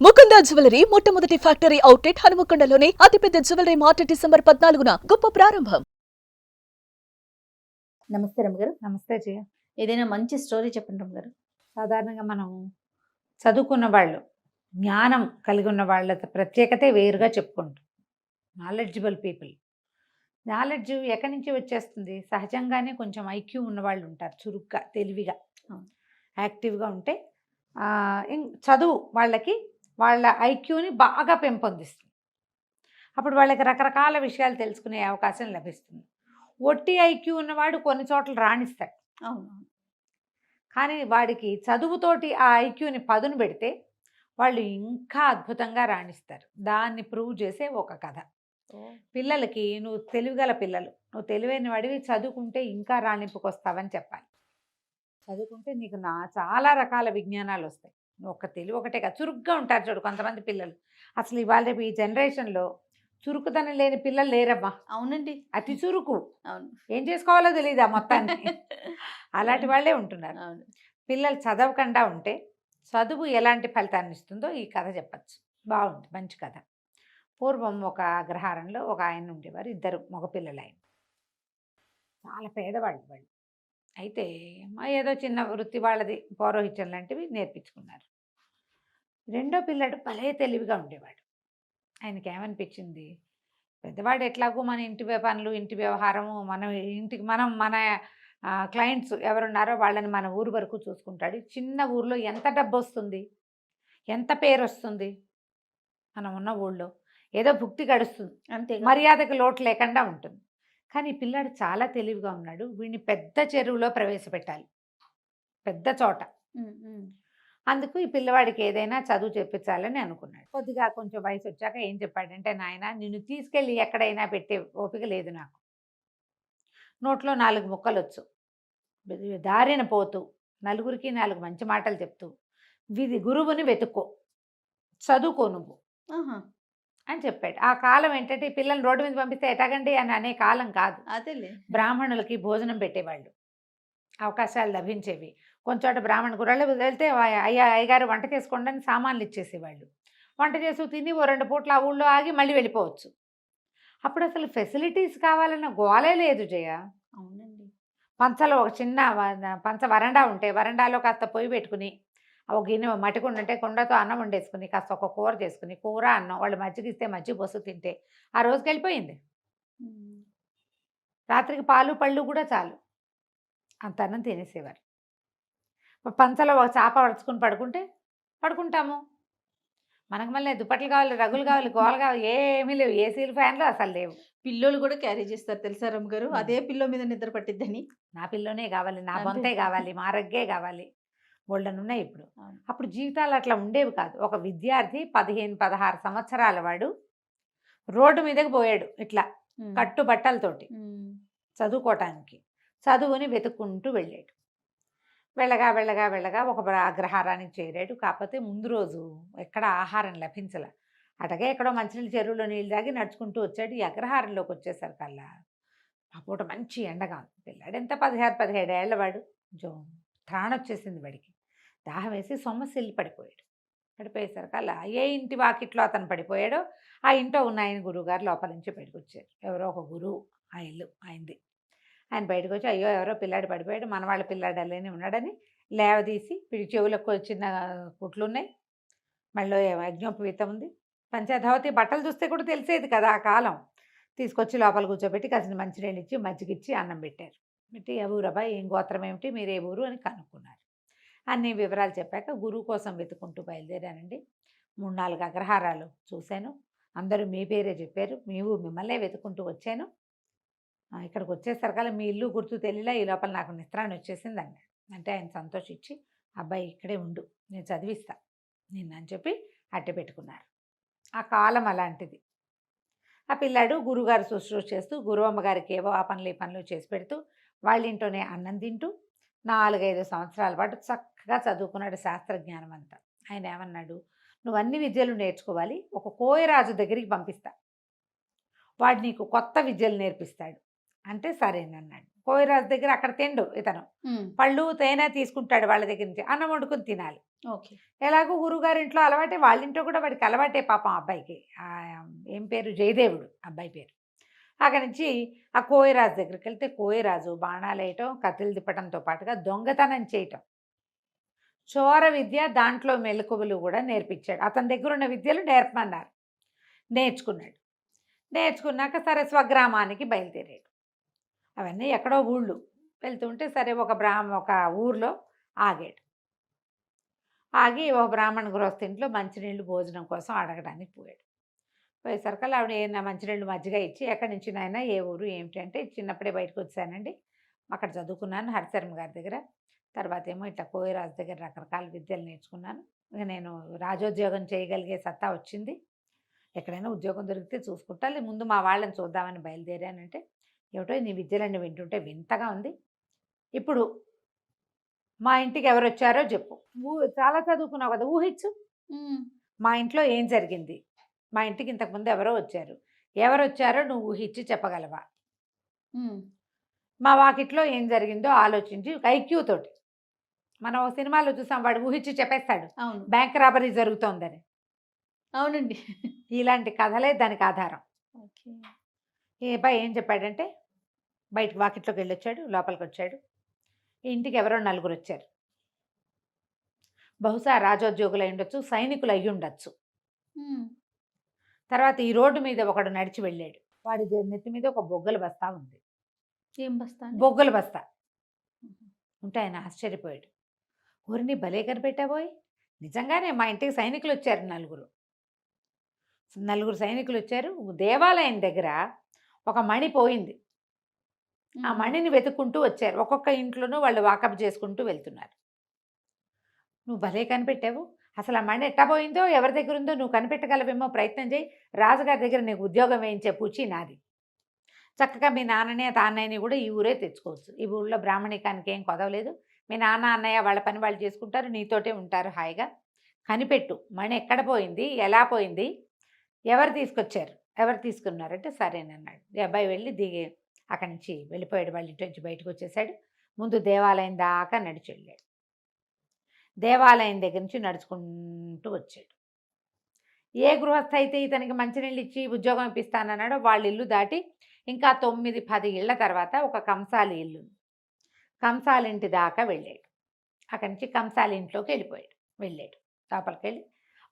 Mukunda jewellery మొట్టమొదటి factory outlet హనుమకొండలోనే అతిపెద్ద jewellery mart December 14న గొప్ప ప్రారంభం. నమస్తే రమ్మగారు. నమస్తే జయ. ఏదైనా మంచి స్టోరీ చెప్పండి రమ్మగారు. సాధారణంగా మనం చదువుకున్న వాళ్ళు, జ్ఞానం కలిగి ఉన్న వాళ్ళ ప్రత్యేకతే వేరుగా చెప్పుకుంటాం. Knowledgeable people. నాలెడ్జ్ ఎక్కడి నుంచి వచ్చేస్తుంది? సహజంగానే కొంచెం ఐక్యూ ఉన్నవాళ్ళు ఉంటారు, చురుగ్గా, తెలివిగా, యాక్టివ్గా ఉంటే చదువు వాళ్ళకి వాళ్ళ ఐక్యూని బాగా పెంపొందిస్తుంది. అప్పుడు వాళ్ళకి రకరకాల విషయాలు తెలుసుకునే అవకాశం లభిస్తుంది. ఒట్టి ఐక్యూ ఉన్నవాడు కొన్ని చోట్ల రాణిస్తాడు. అవును. కానీ వాడికి చదువుతోటి ఆ ఐక్యూని పదును పెడితే వాళ్ళు ఇంకా అద్భుతంగా రాణిస్తారు. దాన్ని ప్రూవ్ చేసే ఒక కథ. పిల్లలకి నువ్వు తెలివిగల పిల్లలు, నువ్వు తెలివైన వాడివి, చదువుకుంటే ఇంకా రాణింపుకొస్తావని చెప్పాలి. చదువుకుంటే నీకు చాలా రకాల విజ్ఞానాలు వస్తాయి. నువ్వు ఒక తెలివి ఒకటే కాదు, చురుగ్గా ఉంటారు చూడు కొంతమంది పిల్లలు. అసలు ఇవాళ రేపు ఈ జనరేషన్లో చురుకుదనం లేని పిల్లలు లేరమ్మా. అవునండి. అతి చురుకు. అవును. ఏం చేసుకోవాలో తెలియదు ఆ మొత్తాన్ని. అలాంటి వాళ్ళే ఉంటున్నారు. అవును. పిల్లలు చదవకుండా ఉంటే చదువు ఎలాంటి ఫలితాన్ని ఇస్తుందో ఈ కథ చెప్పచ్చు. బాగుంది, మంచి కథ. పూర్వం ఒక అగ్రహారంలో ఒక ఆయన ఉండేవారు, ఇద్దరు మగపిల్లలు. ఆయన చాలా పేదవాళ్ళు వాళ్ళు. అయితే ఏదో చిన్న వృత్తి వాళ్ళది, పౌరోహిత్యం లాంటివి నేర్పించుకున్నారు. రెండో పిల్లడు భలే తెలివిగా ఉండేవాడు. ఆయనకి ఏమనిపించింది, పెద్దవాడు ఎట్లాగో మన ఇంటి పనులు, ఇంటి వ్యవహారము, మన క్లయింట్స్ ఎవరున్నారో వాళ్ళని మన ఊరు వరకు చూసుకుంటాడు. చిన్న ఊర్లో ఎంత డబ్బు వస్తుంది, ఎంత పేరు వస్తుంది, మనం ఉన్న ఊళ్ళో ఏదో భుక్తి గడుస్తుంది, అంతే. మర్యాదకు లోటు లేకుండా ఉంటుంది. కానీ పిల్లాడు చాలా తెలివిగా ఉన్నాడు. వీడిని పెద్ద చెరువులో ప్రవేశపెట్టాలి, పెద్ద చోట. అందుకు ఈ పిల్లవాడికి ఏదైనా చదువు చెప్పించాలని అనుకున్నాడు. కొద్దిగా కొంచెం వయసు వచ్చాక ఏం చెప్పాడంటే, నాయన నిన్ను తీసుకెళ్ళి ఎక్కడైనా పెట్టే ఓపిక లేదు నాకు. నోట్లో 4 ముక్కలు వచ్చు, దారిన పోతూ నలుగురికి 4 మంచి మాటలు చెప్తూ గురువుని వెతుక్కో, చదువుకో నువ్వు అని చెప్పాడు. ఆ కాలం ఏంటంటే ఈ పిల్లల్ని రోడ్డు మీద పంపిస్తే ఎటాగండి అని అనే కాలం కాదు. అదేలే. బ్రాహ్మణులకి భోజనం పెట్టేవాళ్ళు, అవకాశాలు లభించేవి. కొంచెం బ్రాహ్మణ గుర్రాలు వెళ్తే అయ్యగారు వంట చేసుకోండి అని సామాన్లు ఇచ్చేసేవాళ్ళు. వంట చేసి తిని 2 పూట్ల ఆ ఊళ్ళో ఆగి మళ్ళీ వెళ్ళిపోవచ్చు. అప్పుడు అసలు ఫెసిలిటీస్ కావాలన్న గోలే లేదు జయ. అవునండి. పంచలో ఒక చిన్న పంచ వరండా ఉంటే వరండాలో కాస్త పొయ్యి పెట్టుకుని, ఒక గిన్నె మట్టి కుండ ఉంటే కుండతో అన్నం వండేసుకుని, కాస్త ఒక కూర చేసుకుని, కూర అన్నం వాళ్ళు మజ్జిగ ఇస్తే మజ్జిగ పోసు తింటే ఆ రోజుకి వెళ్ళిపోయింది. రాత్రికి పాలు పళ్ళు కూడా చాలు, అంత అన్నం తినేసేవారు. పంచలో ఒక చాప పడుచుకుని పడుకుంటాము. మనకు మళ్ళీ దుప్పట్లు కావాలి, రగులు కావాలి, గోల కావాలి, ఏమీ లేవు. ఏసీలు, ఫ్యాన్లు అసలు లేవు. పిల్లోలు కూడా క్యారీ చేస్తారు తెలుసా రమ్మగారు, అదే పిల్లో మీద నిద్ర పట్టిద్దని. నా పిల్లోనే కావాలి, నా బొంతే కావాలి, మా రగ్గే కావాలి, బోల్డన్ ఉన్నాయి ఇప్పుడు. అప్పుడు జీవితాలు అట్లా ఉండేవి కాదు. ఒక విద్యార్థి 15-16 సంవత్సరాల వాడు రోడ్డు మీదకి పోయాడు ఇట్లా కట్టు బట్టలతోటి చదువుకోవటానికి. చదువుని వెతుక్కుంటూ వెళ్ళాడు. వెళ్ళగా ఒక అగ్రహారానికి చేరాడు. కాకపోతే ముందు రోజు ఎక్కడ ఆహారం లభించల. అటగే ఎక్కడో మంచినీళ్ళు చెరువులో నీళ్ళు తాగి నడుచుకుంటూ వచ్చాడు. ఈ అగ్రహారంలోకి వచ్చేసరికల్లా ఆ పూట మంచి ఎండగా ఉంది. పిల్లాడు ఎంత 16-17 ఏళ్ల వాడు. కొంచెం త్రాణ వచ్చేసింది వాడికి. దాహం వేసి సొమ్మసిల్లి పడిపోయేసరికల్లా ఏ ఇంటి వాకిట్లో అతను పడిపోయాడో ఆ ఇంట్లో ఉన్న ఆయన గురువుగారు లోపల నుంచి బయటకు వచ్చారు. ఎవరో ఒక గురువు, ఆ ఇల్లు ఆయనది. ఆయన బయటకు వచ్చి, అయ్యో ఎవరో పిల్లాడు పడిపోయాడు, మన వాళ్ళ పిల్లాడు అలానే ఉన్నాడని లేవదీసి, వీడి చెవులకు చిన్న కుట్లు ఉన్నాయి, మళ్ళీ యజ్ఞోపవీతం ఉంది, పంచధవతి బట్టలు చూస్తే కూడా తెలిసేది కదా ఆ కాలం. తీసుకొచ్చి లోపల కూర్చోబెట్టి కాసిన మంచినీళ్ళు ఇచ్చి మజ్జిగిచ్చి అన్నం పెట్టారు. పెట్టి ఏ ఊరబ్బా, ఏం గోత్రం ఏమిటి, మీరు ఏ ఊరు అని కనుక్కున్నారు. అన్ని వివరాలు చెప్పాక గురువు కోసం వెతుకుంటూ బయలుదేరానండి. 3-4 అగ్రహారాలు చూశాను, అందరూ మీ పేరే చెప్పారు, మిమ్మల్నే వెతుకుంటూ వచ్చాను. ఇక్కడికి వచ్చేసరికల్లా మీ ఇల్లు గుర్తు తెలియలా, ఈ లోపల నాకు నిద్రాన్ని వచ్చేసింది అన్నాడు. అంటే ఆయన సంతోషించి, అబ్బాయి ఇక్కడే ఉండు, నేను చదివిస్తా నిన్ను అని చెప్పి అట్టె పెట్టుకున్నారు. ఆ కాలం అలాంటిది. ఆ పిల్లాడు గురువుగారు శుశ్రూష చేస్తూ, గురువమ్మగారికి ఏవో ఆ పనులు ఈ పనులు చేసి పెడుతూ, వాళ్ళ ఇంట్లోనే అన్నం తింటూ 4-5 సంవత్సరాల పాటు చక్కగా చదువుకున్నాడు శాస్త్రజ్ఞానం అంతా. ఆయన ఏమన్నాడు, నువ్వు అన్ని విద్యలు నేర్చుకోవాలి, ఒక కోయరాజు దగ్గరికి పంపిస్తా, వాడు నీకు కొత్త విద్యలు నేర్పిస్తాడు అంటే సరేనన్నాడు. కోవిరాజు దగ్గర అక్కడ తిండు ఇతను. పళ్ళు తేనె తీసుకుంటాడు వాళ్ళ దగ్గర నుంచి, అన్నం వండుకుని తినాలి. ఓకే. ఎలాగో గురువుగారింట్లో అలవాటే, వాళ్ళ ఇంట్లో కూడా వాడికి అలవాటే పాపం అబ్బాయికి. ఏం పేరు, జయదేవుడు అబ్బాయి పేరు. అక్కడి నుంచి ఆ కోయరాజు దగ్గరికి వెళ్తే కోయరాజు బాణాలు వేయటం, కత్తులు తిప్పటంతో పాటుగా దొంగతనం చేయటం, చోర విద్య, దాంట్లో మెలకువలు కూడా నేర్పించాడు. అతని దగ్గర ఉన్న విద్యలు నేర్పమన్నారు. నేర్చుకున్నాడు. నేర్చుకున్నాక సరే స్వగ్రామానికి బయలుదేరాడు. అవన్నీ ఎక్కడో ఊళ్ళు వెళ్తుంటే సరే ఒక ఊర్లో ఆగాడు. ఆగి ఒక బ్రాహ్మణ గృహస్థింట్లో మంచినీళ్ళు భోజనం కోసం అడగడానికి పోయాడు. పోయేసరికల్లా ఆవిడ ఏమైనా మంచినీళ్ళు మజ్జిగ ఇచ్చి, ఎక్కడి నుంచి నాయనా, ఏ ఊరు ఏమిటి అంటే, చిన్నప్పుడే బయటకు వచ్చానండి, అక్కడ చదువుకున్నాను హరిశర్మ గారి దగ్గర, తర్వాత ఏమో ఇట్లా కోయరాజు దగ్గర రకరకాల విద్యలు నేర్చుకున్నాను, ఇక నేను రాజోద్యోగం చేయగలిగే సత్తా వచ్చింది, ఎక్కడైనా ఉద్యోగం దొరికితే చూసుకుంటా, ముందు మా వాళ్ళని చూద్దామని బయలుదేరానంటే, ఏమిటో నీ విద్యలన్నీ వింటుంటే వింతగా ఉంది, ఇప్పుడు మా ఇంటికి ఎవరు వచ్చారో చెప్పు, చాలా చదువుకున్నావు కదా, ఊహించు, మా ఇంట్లో ఏం జరిగింది, మా ఇంటికి ఇంతకుముందు ఎవరో వచ్చారు, ఎవరు వచ్చారో నువ్వు ఊహించి చెప్పగలవా, మా వాకిట్లో ఏం జరిగిందో ఆలోచించి ఐక్యూ తోటి, మనం సినిమాలో చూసాం, వాడు ఊహించి చెప్పేస్తాడు అవును. బ్యాంక్ రాబరీ జరుగుతోందని. అవునండి. ఇలాంటి కథలే దానికి ఆధారం. ఓకే. ఈ అబ్బాయి ఏం చెప్పాడంటే, బయటకు వాకిట్లోకి వెళ్ళొచ్చాడు, లోపలికి వచ్చాడు, ఇంటికి ఎవరో నలుగురు వచ్చారు, బహుశా రాజోద్యోగులు అయి ఉండొచ్చు, సైనికులు అయ్యి ఉండొచ్చు. తర్వాత ఈ రోడ్డు మీద ఒకడు నడిచి వెళ్ళాడు, వాడి నెత్తి మీద ఒక బొగ్గల బస్తా ఉంది. ఏం బస్తా? బొగ్గల బస్తా ఉంటే ఆయన ఆశ్చర్యపోయాడు. ఊరిని భలే కనిపెట్టాబోయ్, నిజంగానే మా ఇంటికి సైనికులు వచ్చారు, నలుగురు సైనికులు వచ్చారు. దేవాలయం దగ్గర ఒక మణి పోయింది, ఆ మణిని వెతుక్కుంటూ వచ్చారు, ఒక్కొక్క ఇంట్లోనూ వాళ్ళు వాకప్ చేసుకుంటూ వెళ్తున్నారు. నువ్వు భలే కనిపెట్టావు, అసలు ఆ మణి ఎట్టా పోయిందో, ఎవరి దగ్గర ఉందో నువ్వు కనిపెట్టగలవేమో, ప్రయత్నం చేయి, రాజుగారి దగ్గర నీకు ఉద్యోగం వేయించే పూచి నాది, చక్కగా మీ నాన్నని తాన్నయ్యని కూడా ఈ ఊరే తెచ్చుకోవచ్చు, ఈ ఊళ్ళో బ్రాహ్మణికానికి ఏం కొదవలేదు, మీ నాన్న అన్నయ్య వాళ్ళ పని వాళ్ళు చేసుకుంటారు, నీతోటే ఉంటారు హాయిగా, కనిపెట్టు, మణి ఎక్కడ పోయింది, ఎలా పోయింది, ఎవరు తీసుకొచ్చారు, ఎవరు తీసుకున్నారంటే సరేనన్నాడు. ఈ అబ్బాయి వెళ్ళి దిగి అక్కడి నుంచి వెళ్ళిపోయాడు, వాళ్ళ ఇంటి నుంచి బయటకు వచ్చేసాడు. ముందు దేవాలయం దాకా నడిచి వెళ్ళాడు, దేవాలయం దగ్గర నుంచి నడుచుకుంటూ వచ్చాడు. ఏ గృహస్థ అయితే ఇతనికి మంచినీళ్ళు ఇచ్చి ఉద్యోగం ఇప్పిస్తానన్నాడో వాళ్ళ ఇల్లు దాటి ఇంకా 9-10 ఇళ్ల తర్వాత ఒక కంసాలి ఇల్లు, కంసాలి ఇంటి దాకా వెళ్ళాడు. అక్కడి నుంచి కంసాలి ఇంట్లోకి వెళ్ళాడు, లోపలికి వెళ్ళి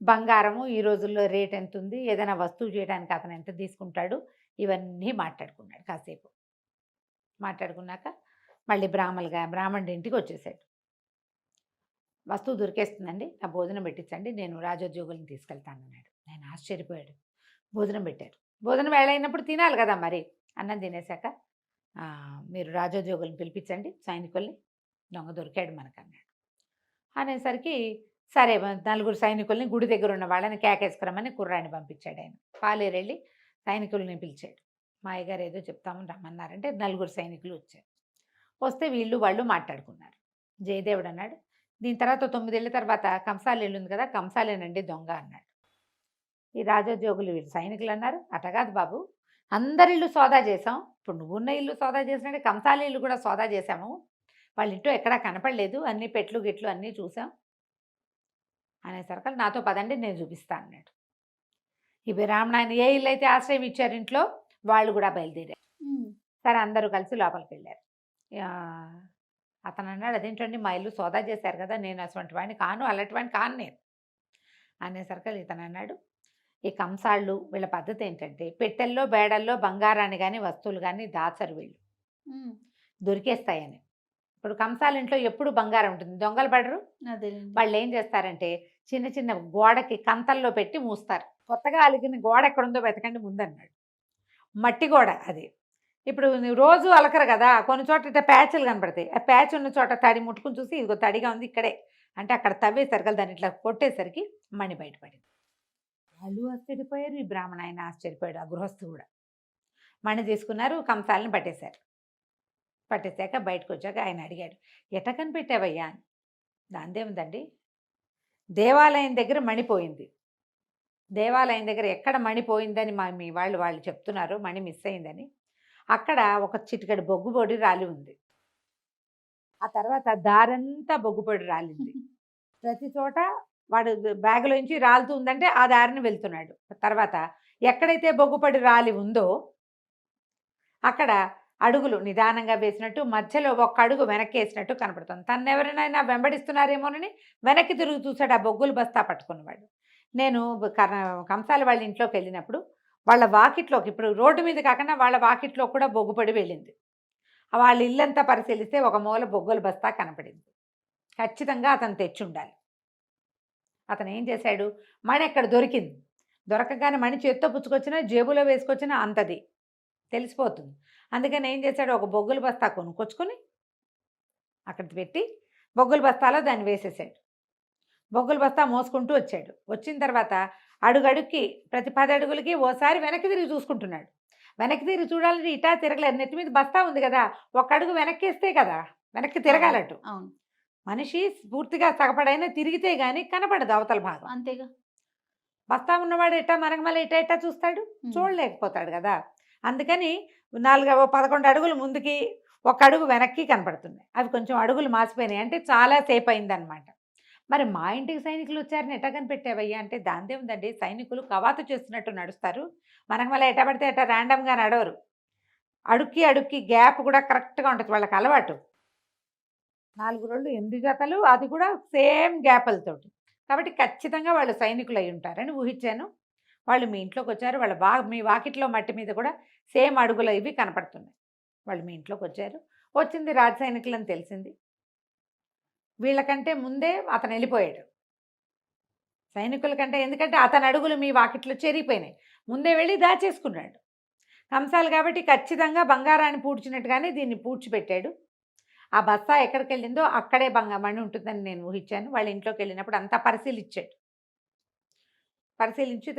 బంగారము ఈ రోజుల్లో రేట్ ఎంత ఉంది, ఏదైనా వస్తువు చేయడానికి అతను ఎంత తీసుకుంటాడు, ఇవన్నీ మాట్లాడుకున్నాడు. కాసేపు మాట్లాడుకున్నాక మళ్ళీ బ్రాహ్మణుడి ఇంటికి వచ్చేసాడు. వస్తువు దొరికేస్తుందండి, నా భోజనం పెట్టించండి, నేను రాజోద్యోగులను తీసుకెళ్తానన్నాడు. నేను ఆశ్చర్యపోయాడు. భోజనం పెట్టారు, భోజనం వేళ అయినప్పుడు తినాలి కదా, మరి అన్నం తినేశాక మీరు రాజోద్యోగులను పిలిపించండి, సైనికుల్ని, దొంగ దొరికాడు మనకన్నాడు. అనేసరికి సరే 4 సైనికుల్ని గుడి దగ్గర ఉన్న వాళ్ళని కేకేసుకురమ్మని కుర్రాన్ని పంపించాడు. ఆయన పాలేరెళ్ళి సైనికుల్ని పిలిచాడు. మా అయ్యగారు ఏదో చెప్తామని రమ్మన్నారంటే 4 సైనికులు వచ్చారు. వస్తే వాళ్ళు మాట్లాడుకున్నారు. జయదేవుడు అన్నాడు, దీని తర్వాత 9 ఏళ్ళ తర్వాత కంసాలి ఇల్లు ఉంది కదా, కంసాలేనండి దొంగ అన్నాడు. ఈ రాజోద్యోగులు వీళ్ళు సైనికులు అన్నారు, అటగాదు బాబు, అందరి ఇల్లు సోదా చేసాం, ఇప్పుడు నువ్వున్న ఇల్లు సోదా చేసినట్టే కంసాలి ఇల్లు కూడా సోదా చేసాము, వాళ్ళ ఇంట్లో ఎక్కడా కనపడలేదు, అన్ని పెట్లు గిట్లు అన్నీ చూసాం అనేసరికి నాతో పదండి నేను చూపిస్తా అన్నాడు. ఈ బ్రాహ్మణ ఏ ఇల్లు అయితే ఆశ్రయం ఇచ్చారు ఇంట్లో వాళ్ళు కూడా బయలుదేరారు. సరే అందరూ కలిసి లోపలికి వెళ్ళారు. అతను అన్నాడు, అదేంటండి మా ఇల్లు సోదా చేశారు కదా, నేను అటువంటి వాడిని కాను, అలాంటి వాడిని కాను నేను అనేసరికి ఇతను అన్నాడు, ఈ కంసాళ్ళు వీళ్ళ పద్ధతి ఏంటంటే పెట్టెల్లో బేడల్లో బంగారాన్ని కానీ వస్తువులు కానీ దాచరు, వీళ్ళు దొరికేస్తాయని. ఇప్పుడు కంసాల ఇంట్లో ఎప్పుడు బంగారం ఉంటుంది, దొంగలు పడరు. వాళ్ళు ఏం చేస్తారంటే చిన్న చిన్న గోడకి కంతల్లో పెట్టి మూస్తారు. కొత్తగా అలిగిన గోడ ఎక్కడుందో వెతకండి ముందన్నాడు. మట్టి గోడ అది. ఇప్పుడు రోజు అలకరు కదా, కొన్ని చోట్ల ఇట్లా ప్యాచ్లు కనపడతాయి, ఆ ప్యాచ్ ఉన్న చోట తడి ముట్టుకుని చూసి ఇదిగో తడిగా ఉంది ఇక్కడే అంటే అక్కడ తవ్వేసరికి దాన్ని ఇట్లా కొట్టేసరికి మణి బయటపడింది. వాళ్ళు ఆశ్చర్యపోయారు, ఈ బ్రాహ్మణ ఆయన ఆశ్చర్యపోయాడు, ఆ గృహస్థు కూడా. మణి తీసుకున్నారు, కంసాలని పట్టేశారు. పట్టేశాక బయటకు వచ్చాక ఆయన అడిగాడు, ఎట కనిపెట్టావయ్యా అని. దాందేముందండి, దేవాలయం దగ్గర మణిపోయింది, దేవాలయం దగ్గర ఎక్కడ మణిపోయిందని మీ వాళ్ళు చెప్తున్నారు, మణి మిస్ అయిందని. అక్కడ ఒక చిటికెడు బొగ్గు పొడి రాలి ఉంది. ఆ తర్వాత దారంతా బొగ్గు పొడి రాలింది. ప్రతి చోట వాడు బ్యాగులోంచి రాలుతూ ఉందంటే ఆ దారిని వెళ్తున్నాడు. తర్వాత ఎక్కడైతే బొగ్గుపడి రాలి ఉందో అక్కడ అడుగులు నిదానంగా వేసినట్టు, మధ్యలో ఒక్క అడుగు వెనక్కి వేసినట్టు కనపడుతుంది. తను ఎవరినైనా వెంబడిస్తున్నారేమోనని వెనక్కి తిరిగి చూశాడు ఆ బొగ్గులు బస్తా పట్టుకున్నవాడు. నేను కంసాల వాళ్ళ ఇంట్లోకి వెళ్ళినప్పుడు వాళ్ళ వాకిట్లోకి, ఇప్పుడు రోడ్డు మీద కాకుండా వాళ్ళ వాకిట్లో కూడా బొగ్గుపడి వెళ్ళింది. వాళ్ళ ఇల్లంతా పరిశీలిస్తే ఒక మూల బొగ్గుల బస్తా కనపడింది. ఖచ్చితంగా అతను తెచ్చి ఉండాలి. అతను ఏం చేశాడు, మణి ఎక్కడ దొరికింది. దొరకగానే మణి చేత్తో పుచ్చుకొచ్చినా జేబులో వేసుకొచ్చినా అంతది తెలిసిపోతుంది. అందుకని ఏం చేశాడు, ఒక బొగ్గుల బస్తా కొనుక్కొచ్చుకొని అక్కడ పెట్టి బొగ్గుల బస్తాలో దాన్ని వేసేసాడు. బొగ్గుల బస్తా మోసుకుంటూ వచ్చాడు. వచ్చిన తర్వాత అడుగడుక్కి ప్రతి 10 అడుగులకి ఓసారి వెనక్కి తిరిగి చూసుకుంటున్నాడు. వెనక్కి తిరిగి చూడాలంటే ఇటా తిరగలేదు, నెత్తి మీద బస్తా ఉంది కదా, ఒక అడుగు వెనక్కి వేస్తే కదా వెనక్కి తిరగాలట్టు. అవును, మనిషి పూర్తిగా సగపడైనా తిరిగితే గానీ కనపడదు అవతల భాగం. అంతేగా. బస్తా ఉన్నవాడు ఎట్టా మరగమల ఇటా చూస్తాడు, చూడలేకపోతాడు కదా. అందుకని 11 అడుగులు ముందుకి, ఒక అడుగు వెనక్కి కనపడుతున్నాయి. అవి కొంచెం అడుగులు మాసిపోయినాయి, అంటే చాలా సేపు అయిందనమాట. మరి మా ఇంటికి సైనికులు వచ్చారని ఎట్టా కనిపెట్టావయ్యా అంటే, దాందే ఉందండి, సైనికులు కవాతు చేస్తున్నట్టు నడుస్తారు, మనకు మళ్ళీ ఎట్టా పడితే ఎట్టా ర్యాండమ్గా నడవరు. అడుక్కి గ్యాప్ కూడా కరెక్ట్గా ఉంటుంది, వాళ్ళకి అలవాటు. 4 రోళ్ళు 8 జతలు, అది కూడా సేమ్ గ్యాపులతోటి. కాబట్టి ఖచ్చితంగా వాళ్ళు సైనికులు అయి ఉంటారని ఊహించాను. వాళ్ళు మీ ఇంట్లోకి వచ్చారు, మీ వాకిట్లో మట్టి మీద కూడా సేమ్ అడుగులు ఇవి కనపడుతున్నాయి. వాళ్ళు మీ ఇంట్లోకి వచ్చారు, వచ్చింది రాజ సైనికులు అని తెలిసింది. వీళ్ళకంటే ముందే అతను వెళ్ళిపోయాడు సైనికుల కంటే, ఎందుకంటే అతని అడుగులు మీ వాకిట్లో చేరిపోయినాయి, ముందే వెళ్ళి దాచేసుకున్నాడు. కంసాలు కాబట్టి ఖచ్చితంగా బంగారాన్ని పూడ్చినట్టుగానే దీన్ని పూడ్చిపెట్టాడు. ఆ బస్తా ఎక్కడికి వెళ్ళిందో అక్కడే మణి ఉంటుందని నేను ఊహించాను. వాళ్ళ ఇంట్లోకి వెళ్ళినప్పుడు అంతా పరిశీలించి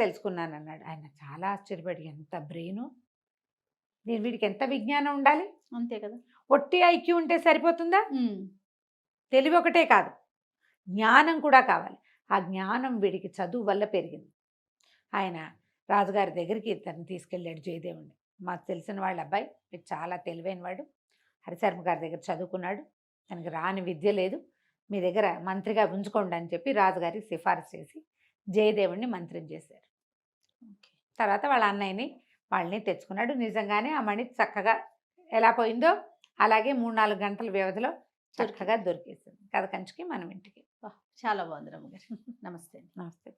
తెలుసుకున్నాను అన్నాడు. ఆయన చాలా ఆశ్చర్యపడి, ఎంత బ్రెయిను, వీడికి ఎంత విజ్ఞానం ఉండాలి, అంతే కదా. ఒట్టి ఐక్యూ ఉంటే సరిపోతుందా? తెలివి ఒకటే కాదు, జ్ఞానం కూడా కావాలి. ఆ జ్ఞానం వీడికి చదువు వల్ల పెరిగింది. ఆయన రాజుగారి దగ్గరికి తను తీసుకెళ్ళాడు జయదేవుని. మాకు తెలిసిన వాళ్ళ అబ్బాయి, వీడు చాలా తెలివైన వాడు, హరిశర్మ గారి దగ్గర చదువుకున్నాడు, తనకి రాని విద్య లేదు, మీ దగ్గర మంత్రిగా ఉంచుకోండి అని చెప్పి రాజుగారికి సిఫారసు చేసి జయదేవుణ్ణి మంత్రిని చేశారు. తర్వాత వాళ్ళ అన్నయ్యని వాళ్ళని తెచ్చుకున్నాడు. నిజంగానే ఆ మణి చక్కగా ఎలా పోయిందో అలాగే 3-4 గంటల వ్యవధిలో చక్కగా దొరికేసింది. కథ కంచికి మనం ఇంటికి. చాలా బాగుంది రమ్మగారు. నమస్తే. నమస్తే.